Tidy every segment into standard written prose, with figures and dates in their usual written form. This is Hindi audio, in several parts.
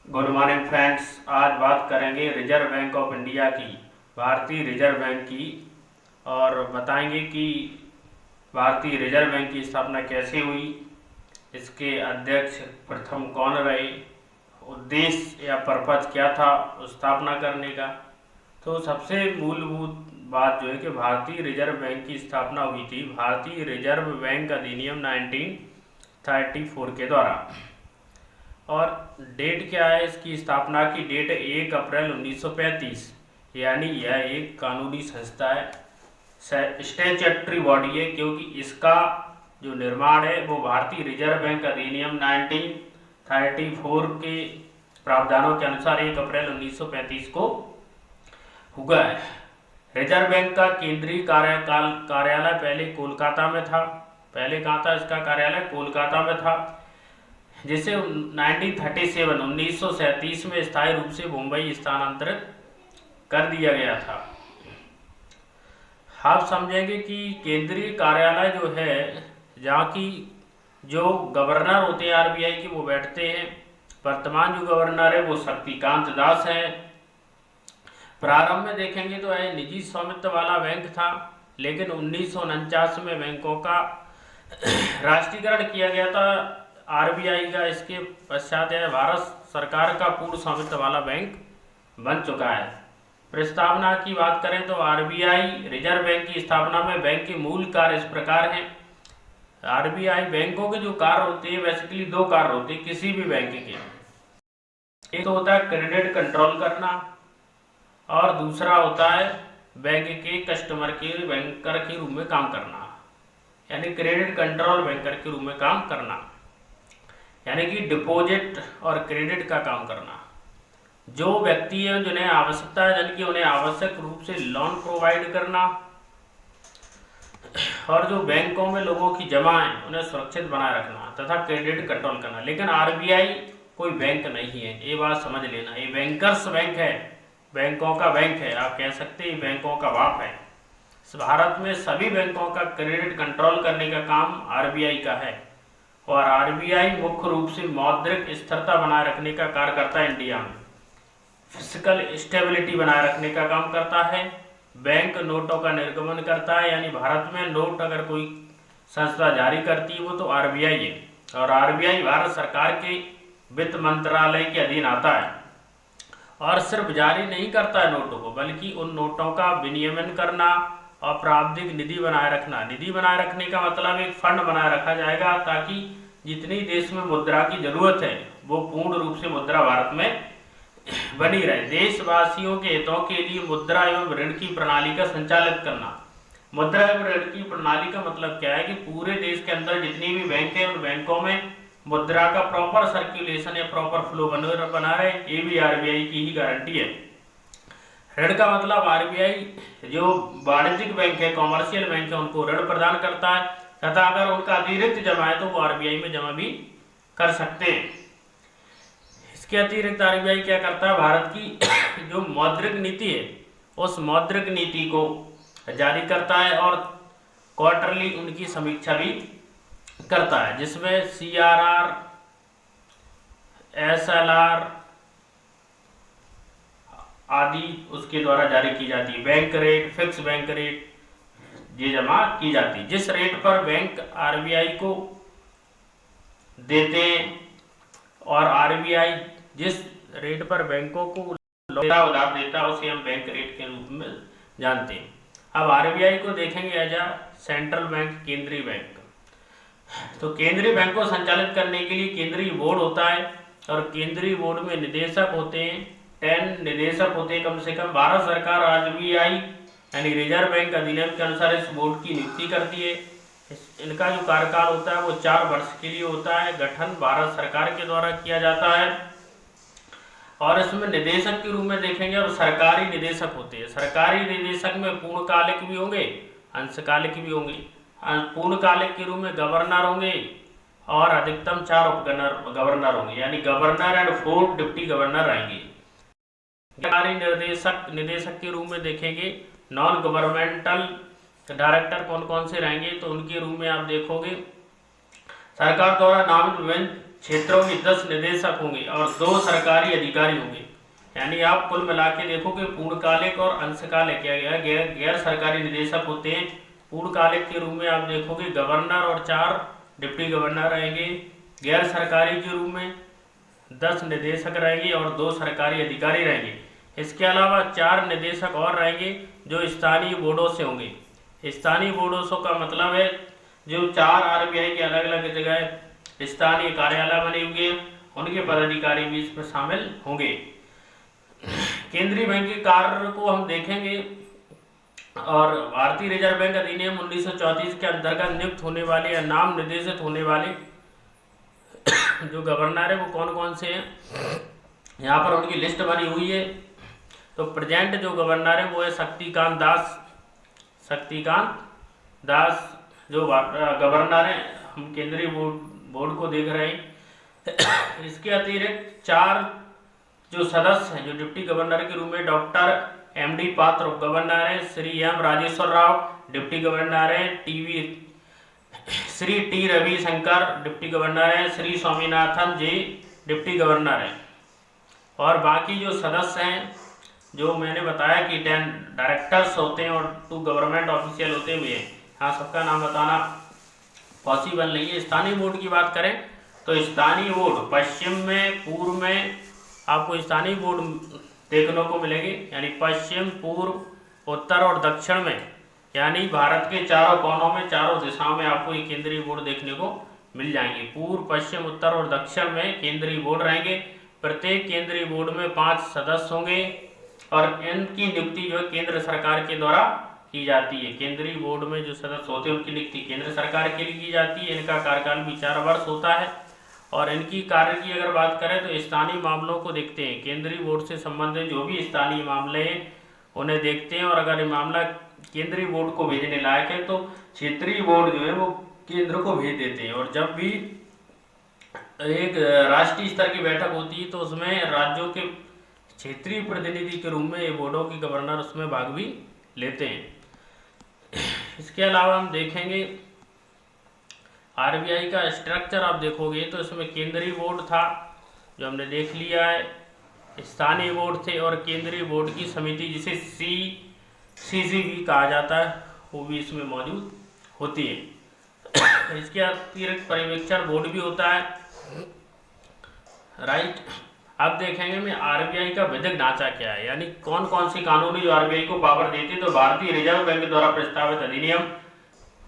Good morning friends. आज बात करेंगे रिजर्व बैंक ऑफ इंडिया की, भारतीय रिजर्व बैंक की, और बताएंगे कि भारतीय रिजर्व बैंक की स्थापना कैसे हुई, इसके अध्यक्ष प्रथम कौन रहे, उद्देश्य या पर्पज क्या था स्थापना करने का। तो सबसे मूलभूत बात जो है कि भारतीय रिजर्व बैंक की स्थापना हुई थी भारतीय रिजर्व बैंक अधिनियम 1934 के द्वारा। और डेट क्या है इसकी स्थापना की? डेट 1 अप्रैल 1935, यानी यह एक कानूनी संस्था है, स्टैट्यूटरी बॉडी है, क्योंकि इसका जो निर्माण है वो भारतीय रिजर्व बैंक अधिनियम 1934 के प्रावधानों के अनुसार 1 अप्रैल 1935 को हुआ है। रिजर्व बैंक का केंद्रीय कार्यालय पहले कोलकाता में था। पहले कहाँ था इसका कार्यालय? कोलकाता में था, जिसे 1937 में स्थायी रूप से मुंबई स्थानांतरित कर दिया गया था। आप समझेंगे कि केंद्रीय कार्यालय जो है, जहाँ की जो गवर्नर होते हैं आरबीआई के, वो बैठते हैं। वर्तमान जो गवर्नर है वो शक्तिकांत दास है। प्रारंभ में देखेंगे तो यह निजी स्वामित्व वाला बैंक था, लेकिन 1949 में बैंकों का राष्ट्रीयकरण किया गया था आरबीआई का। इसके पश्चात यह भारत सरकार का पूर्ण स्वामित्व वाला बैंक बन चुका है। प्रस्तावना की बात करें तो आरबीआई रिजर्व बैंक की स्थापना में बैंक के मूल कार्य इस प्रकार हैं। आरबीआई बैंकों के जो कार्य होते हैं, बेसिकली दो कार्य होते हैं किसी भी बैंक के। एक तो होता है क्रेडिट कंट्रोल करना, और दूसरा होता है बैंक के कस्टमर के बैंकर के रूप में काम करना, यानी क्रेडिट कंट्रोल बैंकर के रूप में काम करना, यानी कि डिपॉजिट और क्रेडिट का काम करना। जो व्यक्ति है जिन्हें आवश्यकता है धन की, उन्हें आवश्यक रूप से लोन प्रोवाइड करना, और जो बैंकों में लोगों की जमा है उन्हें सुरक्षित बनाए रखना, तथा क्रेडिट कंट्रोल करना। लेकिन आरबीआई कोई बैंक नहीं है, ये बात समझ लेना। ये बैंकर्स बैंक है, बैंकों का बैंक है, आप कह सकते हैं बैंकों का बाप है। भारत में सभी बैंकों का क्रेडिट कंट्रोल करने का काम आरबीआई का है, और आरबीआई मुख्य रूप से मौद्रिक स्थिरता बनाए रखने का कार्य करता है। इंडिया में फिजिकल स्टेबिलिटी बनाए रखने का काम करता है। बैंक नोटों का निर्गमन करता है, यानी भारत में नोट अगर कोई संस्था जारी करती है वो तो आरबीआई है, और आरबीआई भारत सरकार के वित्त मंत्रालय के अधीन आता है। और सिर्फ जारी नहीं करता है नोटों को, बल्कि उन नोटों का विनियमन करना और प्रावधिक निधि बनाए रखना। निधि बनाए रखने का मतलब एक फंड बनाए रखा जाएगा, ताकि जितनी देश में मुद्रा की जरूरत है वो पूर्ण रूप से मुद्रा भारत में बनी रहे। देशवासियों के हितों के लिए मुद्रा एवं ऋण की प्रणाली का संचालित करना। मुद्रा एवं ऋण की प्रणाली का मतलब क्या है कि पूरे देश के अंदर जितनी भी बैंक है उन बैंकों में मुद्रा का प्रॉपर सर्कुलेशन या प्रॉपर फ्लो बना रहे, ये भी आरबीआई की ही गारंटी है। ऋण का मतलब आरबीआई जो वाणिज्यिक बैंक है, कॉमर्शियल बैंक है, उनको ऋण प्रदान करता है, तथा अगर उनका अतिरिक्त जमा है तो वो आरबीआई में जमा भी कर सकते हैं। इसके अतिरिक्त आरबीआई क्या करता है? भारत की जो मौद्रिक नीति है उस मौद्रिक नीति को जारी करता है, और क्वार्टरली उनकी समीक्षा भी करता है, जिसमें सीआरआर, एसएलआर आदि उसके द्वारा जारी की जाती है। Bank rate, fix bank rate ये जमा की जाती है। जिस रेट पर बैंक आरबीआई को देते हैं, और आरबीआई जिस रेट पर बैंकों को उधार देता है उसे हम बैंक रेट के रूप में जानते हैं। अब आरबीआई को देखेंगे एज अ सेंट्रल बैंक, केंद्रीय बैंक। तो केंद्रीय बैंक को संचालित करने के लिए केंद्रीय बोर्ड होता है, और केंद्रीय बोर्ड में निदेशक होते हैं, 10 निदेशक होते हैं कम से कम। भारत सरकार आरबीआई यानी रिजर्व बैंक अधिनियम के अनुसार इस बोर्ड की नियुक्ति करती है। इनका जो कार्यकाल होता है वो 4 वर्ष के लिए होता है। गठन भारत सरकार के द्वारा किया जाता है, और इसमें निदेशक के रूप में देखेंगे अब सरकारी निदेशक होते हैं। सरकारी निदेशक में पूर्णकालिक भी होंगे, अंशकालिक भी होंगे। पूर्णकालिक के रूप में गवर्नर होंगे, और अधिकतम 4 उप गवर्नर होंगे, यानी गवर्नर एंड 4 डिप्टी गवर्नर रहेंगे। सरकारी निदेशक के रूप में देखेंगे नॉन गवर्नमेंटल डायरेक्टर कौन कौन से रहेंगे, तो उनके रूप में आप देखोगे सरकार द्वारा नामित विभिन्न क्षेत्रों में 10 निदेशक होंगे और 2 सरकारी अधिकारी होंगे। यानी आप कुल मिला के देखो कि पूर्णकालिक और अंशकालिक या गैर सरकारी निदेशक होते हैं। पूर्णकालिक के रूप में आप देखोगे गवर्नर और 4 डिप्टी गवर्नर रहेंगे। गैर सरकारी के रूप में 10 निदेशक रहेंगे और 2 सरकारी अधिकारी रहेंगे। इसके अलावा 4 निदेशक और रहेंगे जो स्थानीय बोर्डों से होंगे। स्थानीय बोर्डों से का मतलब है जो 4 आरबीआई के अलग अलग जगह स्थानीय कार्यालय बने होंगे, उनके पदाधिकारी भी इसमें शामिल होंगे। केंद्रीय बैंक के कार्य को हम देखेंगे और भारतीय रिजर्व बैंक अधिनियम 1934 के अंतर्गत नियुक्त होने वाले या नाम निर्देशित होने वाले जो गवर्नर है वो कौन कौन से हैं, यहाँ पर उनकी लिस्ट बनी हुई है। तो प्रेजेंट जो गवर्नर है वो है शक्तिकांत दास जो गवर्नर है। हम केंद्रीय बोर्ड को देख रहे हैं। इसके अतिरिक्त 4 जो सदस्य हैं जो डिप्टी गवर्नर के रूप में डॉक्टर एमडी पात्र गवर्नर है, Shri M Rajeshwar Rao deputy governor है, Shri T Ravishankar deputy governor है, श्री स्वामीनाथन जी डिप्टी गवर्नर है। और बाकी जो सदस्य हैं जो मैंने बताया कि 10 डायरेक्टर्स होते हैं और 2 गवर्नमेंट ऑफिशियल होते हुए हैं, हाँ सबका नाम बताना पॉसिबल नहीं है। स्थानीय बोर्ड की बात करें तो स्थानीय बोर्ड पश्चिम में, पूर्व में आपको स्थानीय बोर्ड देखने को मिलेंगे। यानी पश्चिम, पूर्व, उत्तर और दक्षिण में, यानी भारत के चारों कोनों में, चारों दिशाओं में आपको ये केंद्रीय बोर्ड देखने को मिल जाएंगे। पूर्व, पश्चिम, उत्तर और दक्षिण में केंद्रीय बोर्ड रहेंगे। प्रत्येक केंद्रीय बोर्ड में 5 सदस्य होंगे और इनकी नियुक्ति जो है केंद्र सरकार के द्वारा की जाती है। केंद्रीय बोर्ड में जो सदस्य होते हैं उनकी नियुक्ति केंद्र सरकार के लिए की जाती है। इनका कार्यकाल भी 4 वर्ष होता है। और इनकी कार्य की अगर बात करें तो स्थानीय मामलों को देखते हैं। केंद्रीय बोर्ड से संबंधित जो भी स्थानीय मामले हैं उन्हें देखते हैं और अगर ये मामला केंद्रीय बोर्ड को भेजने लायक है तो क्षेत्रीय बोर्ड जो है वो केंद्र को भेज देते हैं। और जब भी एक राष्ट्रीय स्तर की बैठक होती है तो उसमें राज्यों के क्षेत्रीय प्रतिनिधि के रूप में ये बोर्डों के गवर्नर उसमें भाग भी लेते हैं। इसके अलावा हम देखेंगे आरबीआई का स्ट्रक्चर आप देखोगे तो इसमें केंद्रीय बोर्ड था जो हमने देख लिया है, स्थानीय बोर्ड थे और केंद्रीय बोर्ड की समिति जिसे सीसीबी कहा जाता है वो भी इसमें मौजूद होती है। इसके अतिरिक्त पर्यवेक्षण बोर्ड भी होता है, राइट। अब देखेंगे मैं आरबीआई का विधिक ढांचा क्या है, यानी कौन कौन सी कानूनी जो आरबीआई को पावर देती है। तो भारतीय रिजर्व बैंक द्वारा प्रस्तावित अधिनियम,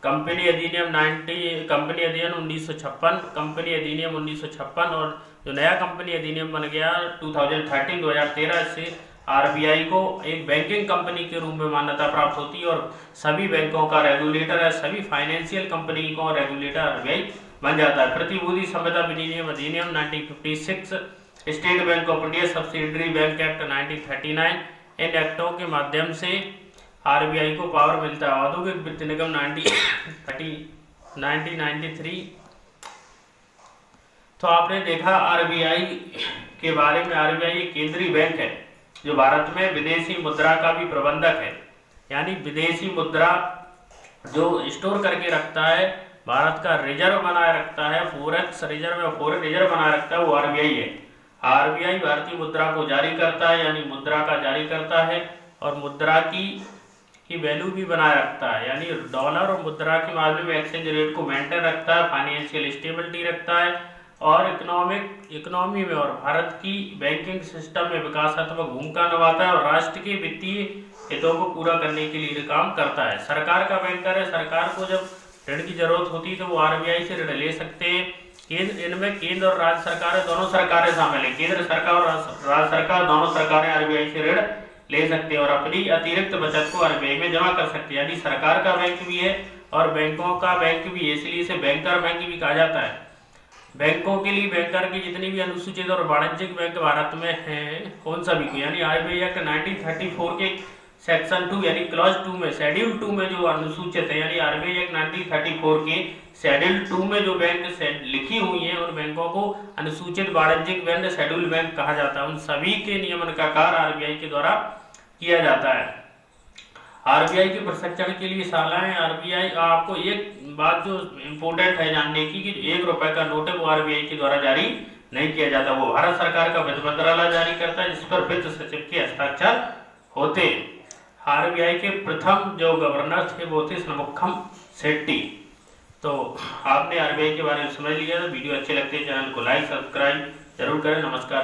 कंपनी अधिनियम 1956, कंपनी अधिनियम 1956 और जो नया कंपनी अधिनियम बन गया 2013 से आरबीआई को एक बैंकिंग कंपनी के रूप में मान्यता प्राप्त होती है और सभी बैंकों का रेगुलेटर है, सभी फाइनेंशियल कंपनी को रेगुलेटर आरबीआई बन जाता है। प्रतिभूति संविदा विनियम अधिनियम 1956, state bank of India subsidiary bank act 1939, इन एक्टों के माध्यम से आरबीआई को पावर मिलता है। औद्योगिक वित्त निगम 1993। तो आपने देखा आरबीआई के बारे में। आरबीआई केंद्रीय बैंक है जो भारत में विदेशी मुद्रा का भी प्रबंधक है, यानी विदेशी मुद्रा जो स्टोर करके रखता है, भारत का रिजर्व बनाए रखता है, फॉरेक्स रिजर्व या फॉरेन रिजर्व बनाए रखता है, वो आरबीआई है। आरबीआई भारतीय मुद्रा को जारी करता है, यानी मुद्रा का जारी करता है और मुद्रा की वैल्यू भी बनाए रखता है, यानी डॉलर और मुद्रा के मामले में एक्सचेंज रेट को मेंटेन रखता है, फाइनेंशियल स्टेबिलिटी रखता है और इकोनॉमी में और भारत की बैंकिंग सिस्टम में विकासात्मक भूमिका निभाता है और राष्ट्र के वित्तीय हितों को पूरा करने के लिए काम करता है। सरकार का बैंकर है, सरकार को जब ऋण की जरूरत होती है तो वो आरबीआई से ऋण ले सकते हैं। इनमें केंद्र और राज्य सरकारें दोनों सरकारें शामिल है। केंद्र सरकार और राज्य सरकार दोनों सरकारें आरबीआई से ऋण ले सकते हैं और अपनी अतिरिक्त बचत को आरबीआई में जमा कर सकते हैं। यानी सरकार का बैंक भी है और बैंकों का बैंक भी है, इसलिए इसे बैंकर बैंक भी कहा जाता है। बैंकों के लिए बैंकर की जितनी भी अनुसूचित और वाणिज्यिक बैंक भारत में हैं उन सभी को, यानी आरबीआई एक्ट 1934 के सेक्शन 2 यानी क्लॉज 2 में, शेड्यूल 2 में जो अनुसूचित है, यानी आरबीआई एक्ट 1934 के शेड्यूल 2 में जो बैंक लिखी हुई है उन बैंकों को अनुसूचित वाणिज्यिक बैंक, शेड्यूल बैंक कहा जाता है। उन सभी के नियमन का कार्य आरबीआई के द्वारा किया जाता है। आरबीआई के प्रशिक्षण के लिए शालाएं। आरबीआई आपको एक बात जो इम्पोर्टेंट है जानने की कि 1 रुपए का नोट है वो आरबीआई के द्वारा जारी नहीं किया जाता, वो भारत सरकार का वित्त मंत्रालय जारी करता है, जिस पर वित्त सचिव के हस्ताक्षर होते। आरबीआई के प्रथम जो गवर्नर थे वो थे शनमुखम शेट्टी। तो आपने आरबीआई के बारे में समझ लिया। तो वीडियो अच्छे लगते हैं चैनल को लाइक सब्सक्राइब जरूर करें। नमस्कार।